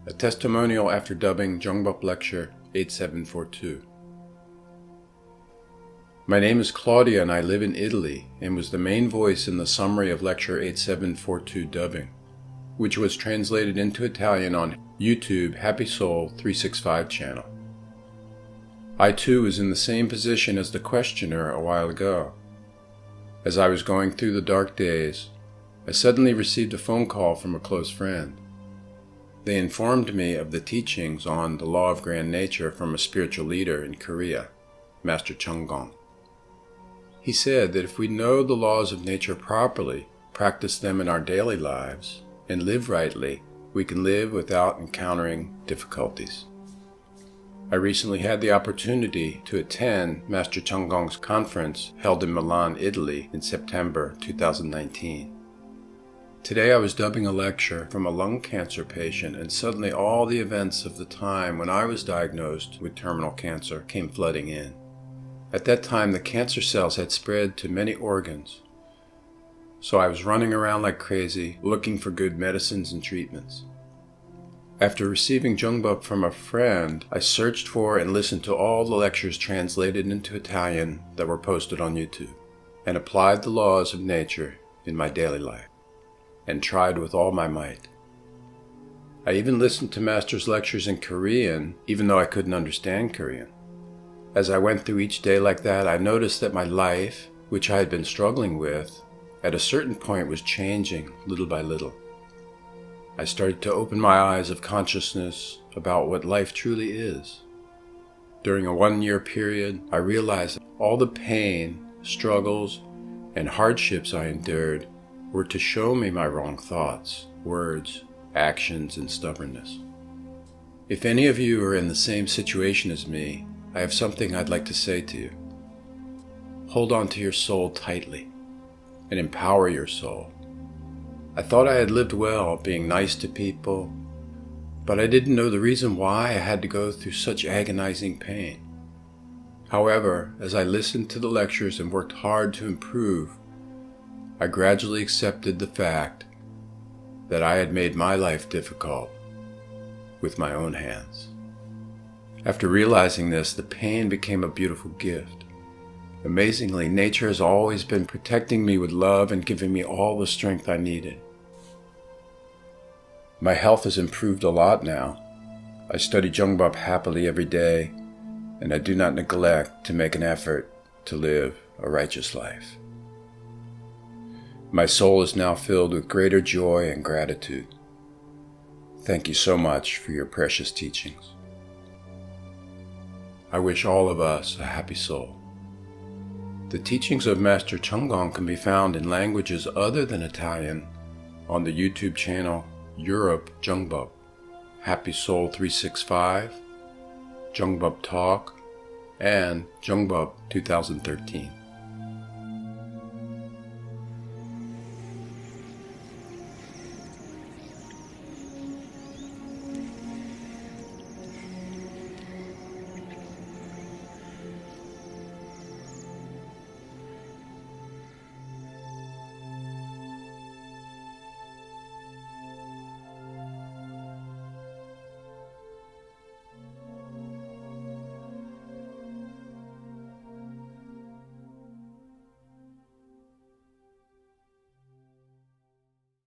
A testimonial after dubbing Jungbub Lecture 8742. My name is Claudia and I live in Italy and was the main voice in the summary of Lecture 8742 dubbing, which was translated into Italian on YouTube Happy Soul 365 channel. I too was in the same position as the questioner a while ago. As I was going through the dark days, I suddenly received a phone call from a close friend. They informed me of the teachings on the law of grand nature from a spiritual leader in Korea, Master Chung-gong. He said that if we know the laws of nature properly, practice them in our daily lives, and live rightly, we can live without encountering difficulties. I recently had the opportunity to attend Master Chung-gong's conference held in Milan, Italy in September 2019. Today I was dubbing a lecture from a lung cancer patient, and suddenly all the events of the time when I was diagnosed with terminal cancer came flooding in. At that time the cancer cells had spread to many organs, so I was running around like crazy looking for good medicines and treatments. After receiving Jungbub from a friend, I searched for and listened to all the lectures translated into Italian that were posted on YouTube, and applied the laws of nature in my daily life, and tried with all my might. I even listened to Master's lectures in Korean, even though I couldn't understand Korean. As I went through each day like that, I noticed that my life, which I had been struggling with, at a certain point was changing little by little. I started to open my eyes of consciousness about what life truly is. During a 1-year period, I realized that all the pain, struggles, and hardships I endured were to show me my wrong thoughts, words, actions, and stubbornness. If any of you are in the same situation as me, I have something I'd like to say to you. Hold on to your soul tightly and empower your soul. I thought I had lived well, being nice to people, but I didn't know the reason why I had to go through such agonizing pain. However, as I listened to the lectures and worked hard to improve, I gradually accepted the fact that I had made my life difficult with my own hands. After realizing this, the pain became a beautiful gift. Amazingly, nature has always been protecting me with love and giving me all the strength I needed. My health has improved a lot now. I study Jungbub happily every day, and I do not neglect to make an effort to live a righteous life. My soul is now filled with greater joy and gratitude. Thank you so much for your precious teachings. I wish all of us a happy soul. The teachings of Master Chung-gong can be found in languages other than Italian on the YouTube channel Europe Jungbub, Happy Soul 365, Jungbub Talk, and Jungbub 2013.